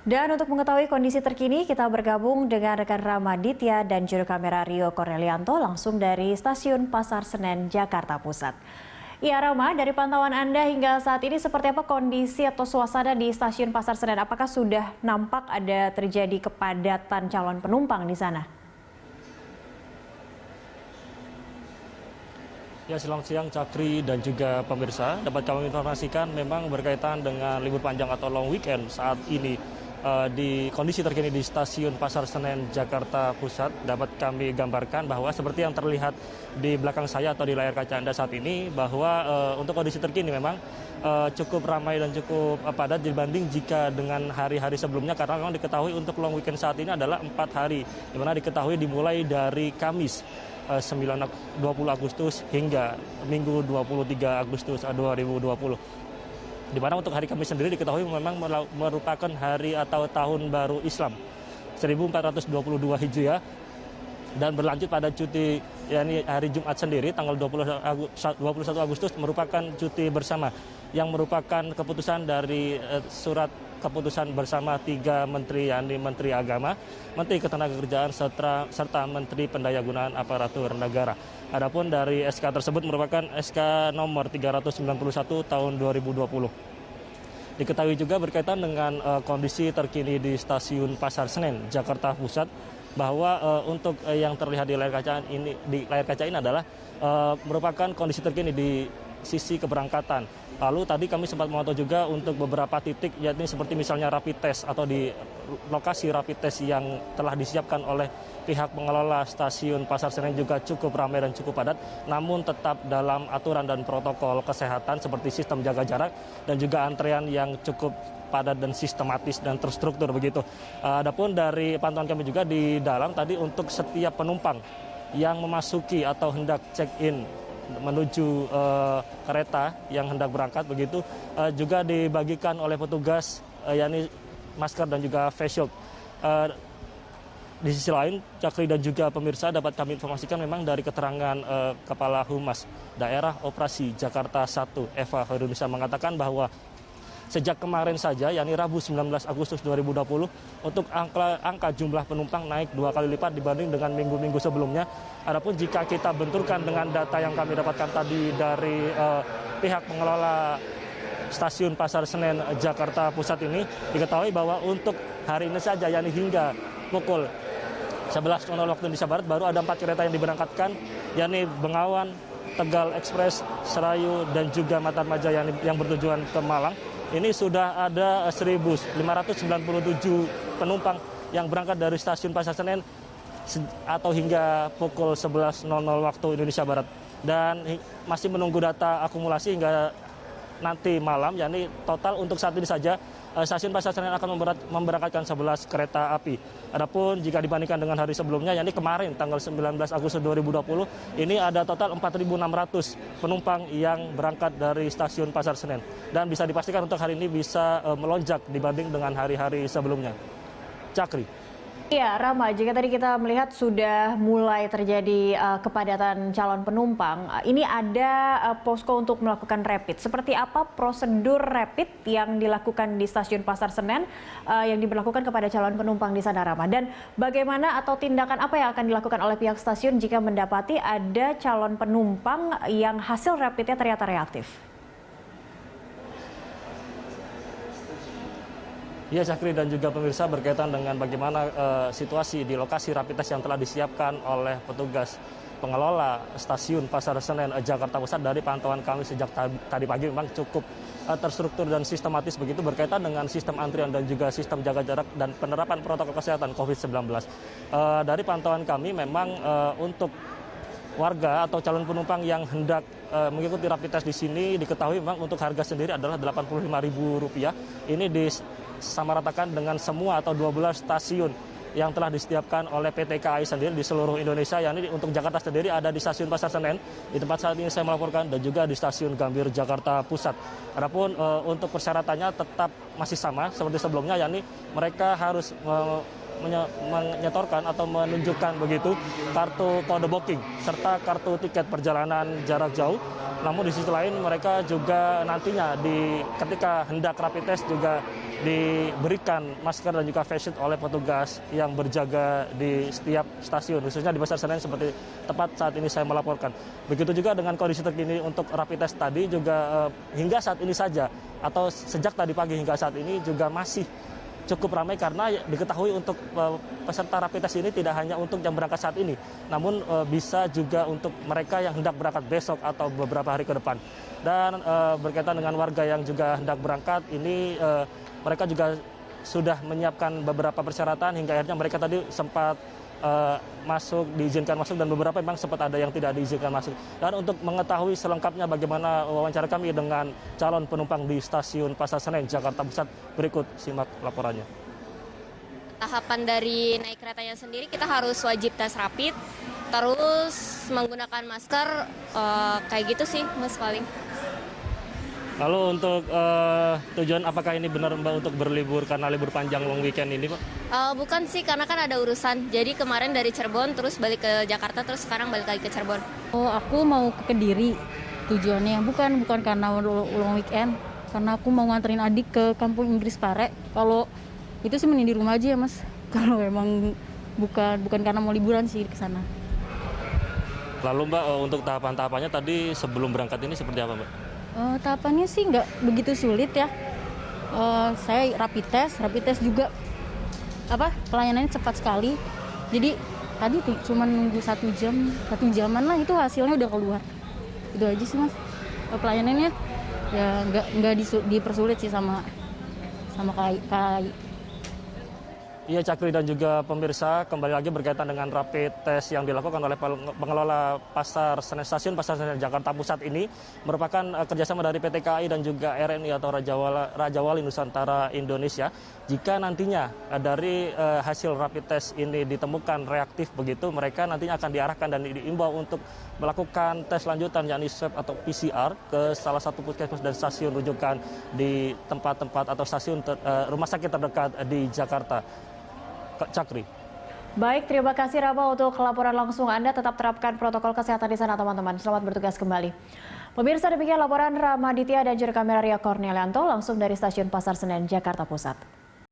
Dan untuk mengetahui kondisi terkini, kita bergabung dengan rekan Ramaditya dan juru kamera Rio Cornelianto langsung dari Stasiun Pasar Senen, Jakarta Pusat. Ya Rama, dari pantauan Anda hingga saat ini seperti apa kondisi atau suasana di Stasiun Pasar Senen? Apakah sudah nampak ada terjadi kepadatan calon penumpang di sana? Ya, selamat siang Cakri dan juga pemirsa. Dapat kami informasikan memang berkaitan dengan libur panjang atau long weekend saat ini di kondisi terkini di Stasiun Pasar Senen, Jakarta Pusat dapat kami gambarkan bahwa seperti yang terlihat di belakang saya atau di layar kaca Anda saat ini bahwa untuk kondisi terkini memang cukup ramai dan cukup padat dibanding jika dengan hari-hari sebelumnya karena memang diketahui untuk long weekend saat ini adalah 4 hari di mana diketahui dimulai dari Kamis 20 Agustus hingga Minggu 23 Agustus 2020. Di mana untuk hari Kamis sendiri diketahui memang merupakan hari atau tahun baru Islam 1422 Hijriah dan berlanjut pada cuti yakni hari Jumat sendiri tanggal 21 Agustus merupakan cuti bersama yang merupakan keputusan dari surat keputusan bersama 3 menteri yakni Menteri Agama, Menteri Ketenagakerjaan serta Menteri Pendayagunaan Aparatur Negara. Adapun dari SK tersebut merupakan SK nomor 391 tahun 2020. Diketahui juga berkaitan dengan kondisi terkini di Stasiun Pasar Senen, Jakarta Pusat, bahwa untuk yang terlihat di layar kaca ini adalah merupakan kondisi terkini di sisi keberangkatan. Lalu tadi kami sempat memantau juga untuk beberapa titik, yakni seperti misalnya rapid test atau di lokasi rapid test yang telah disiapkan oleh pihak pengelola Stasiun Pasar Senen juga cukup ramai dan cukup padat, namun tetap dalam aturan dan protokol kesehatan seperti sistem jaga jarak dan juga antrean yang cukup padat dan sistematis dan terstruktur begitu. Adapun dari pantauan kami juga di dalam tadi untuk setiap penumpang yang memasuki atau hendak check-in menuju kereta yang hendak berangkat begitu juga dibagikan oleh petugas yakni masker dan juga face shield. Di sisi lain, Cakri dan juga pemirsa dapat kami informasikan memang dari keterangan Kepala Humas Daerah Operasi Jakarta 1 Eva Hoirunisa mengatakan bahwa sejak kemarin saja, yakni Rabu 19 Agustus 2020, untuk angka jumlah penumpang naik 2 kali lipat dibanding dengan minggu-minggu sebelumnya. Adapun jika kita benturkan dengan data yang kami dapatkan tadi dari pihak pengelola Stasiun Pasar Senen Jakarta Pusat ini, diketahui bahwa untuk hari ini saja, yakni hingga pukul 11.00 waktu Indonesia Barat, baru ada 4 kereta yang diberangkatkan, yakni Bengawan, Tegal Express, Serayu, dan juga Matarmaja yang bertujuan ke Malang. Ini sudah ada 1.597 penumpang yang berangkat dari Stasiun Pasar Senen atau hingga pukul 11.00 waktu Indonesia Barat. Dan masih menunggu data akumulasi hingga nanti malam, yakni total untuk saat ini saja Stasiun Pasar Senen akan memberangkatkan 11 kereta api. Adapun jika dibandingkan dengan hari sebelumnya, yakni kemarin tanggal 19 Agustus 2020, ini ada total 4.600 penumpang yang berangkat dari Stasiun Pasar Senen. Dan bisa dipastikan untuk hari ini bisa melonjak dibanding dengan hari-hari sebelumnya. Cakri. Ya, Rama, jika tadi kita melihat sudah mulai terjadi kepadatan calon penumpang, ini ada posko untuk melakukan rapid. Seperti apa prosedur rapid yang dilakukan di Stasiun Pasar Senen yang diberlakukan kepada calon penumpang di sana, Rama? Dan bagaimana atau tindakan apa yang akan dilakukan oleh pihak stasiun jika mendapati ada calon penumpang yang hasil rapidnya ternyata reaktif? Ya, Zakri dan juga pemirsa, berkaitan dengan bagaimana situasi di lokasi rapid test yang telah disiapkan oleh petugas pengelola Stasiun Pasar Senen Jakarta Pusat. Dari pantauan kami sejak tadi pagi memang cukup terstruktur dan sistematis begitu berkaitan dengan sistem antrian dan juga sistem jaga jarak dan penerapan protokol kesehatan COVID-19. Dari pantauan kami memang untuk warga atau calon penumpang yang hendak mengikuti rapid test di sini diketahui memang untuk harga sendiri adalah Rp85.000. Ini disamaratakan dengan semua atau 12 stasiun yang telah disediakan oleh PT KAI sendiri di seluruh Indonesia. Yakni untuk Jakarta sendiri ada di Stasiun Pasar Senen, di tempat saat ini saya melaporkan, dan juga di Stasiun Gambir Jakarta Pusat. Adapun untuk persyaratannya tetap masih sama seperti sebelumnya, yakni mereka harus menyetorkan atau menunjukkan begitu kartu kode booking serta kartu tiket perjalanan jarak jauh. Namun di sisi lain mereka juga nantinya ketika hendak rapid test juga diberikan masker dan juga face shield oleh petugas yang berjaga di setiap stasiun, khususnya di Pasar Senen seperti tepat saat ini saya melaporkan. Begitu juga dengan kondisi terkini untuk rapid test tadi juga hingga saat ini saja atau sejak tadi pagi hingga saat ini juga masih cukup ramai karena diketahui untuk peserta rapid test ini tidak hanya untuk yang berangkat saat ini, namun bisa juga untuk mereka yang hendak berangkat besok atau beberapa hari ke depan. Dan berkaitan dengan warga yang juga hendak berangkat ini mereka juga sudah menyiapkan beberapa persyaratan hingga akhirnya mereka tadi sempat diizinkan masuk dan beberapa memang sempat ada yang tidak diizinkan masuk. Dan untuk mengetahui selengkapnya bagaimana wawancara kami dengan calon penumpang di stasiun Pasar Senen, Jakarta Pusat, berikut simak laporannya. Tahapan dari naik keretanya sendiri kita harus wajib tes rapid, terus menggunakan masker, kayak gitu sih Mas paling. Lalu untuk tujuan apakah ini benar Mbak untuk berlibur karena libur panjang long weekend ini Pak? Bukan sih, karena kan ada urusan. Jadi kemarin dari Cirebon terus balik ke Jakarta, terus sekarang balik lagi ke Cirebon. Oh, aku mau ke Kediri tujuannya. Bukan karena long weekend. Karena aku mau nganterin adik ke kampung Inggris Pare. Kalau itu sih mending di rumah aja ya Mas. Kalau emang bukan karena mau liburan sih ke sana. Lalu Mbak untuk tahapan-tahapannya tadi sebelum berangkat ini seperti apa Mbak? Tahapannya sih nggak begitu sulit ya. Saya rapid test juga pelayanannya cepat sekali. Jadi tadi cuma nunggu 1 jaman lah itu hasilnya udah keluar. Itu aja sih Mas. Pelayanannya ya nggak dipersulit sih sama KAI. Iya Cakri dan juga pemirsa, kembali lagi berkaitan dengan rapid test yang dilakukan oleh pengelola Stasiun Pasar Senen Jakarta Pusat ini merupakan kerjasama dari PT KAI dan juga RNI atau Raja Wali Nusantara Indonesia. Jika nantinya dari hasil rapid test ini ditemukan reaktif begitu, mereka nantinya akan diarahkan dan diimbau untuk melakukan tes lanjutan yakni swab atau PCR ke salah satu puskesmas dan stasiun rujukan di tempat-tempat atau stasiun rumah sakit terdekat di Jakarta. Cakri. Baik, terima kasih Rama untuk laporan langsung Anda. Tetap terapkan protokol kesehatan di sana teman-teman. Selamat bertugas kembali. Pemirsa, demikian laporan Ramaditya dan juru kamera Ria Cornelianto langsung dari Stasiun Pasar Senen, Jakarta Pusat.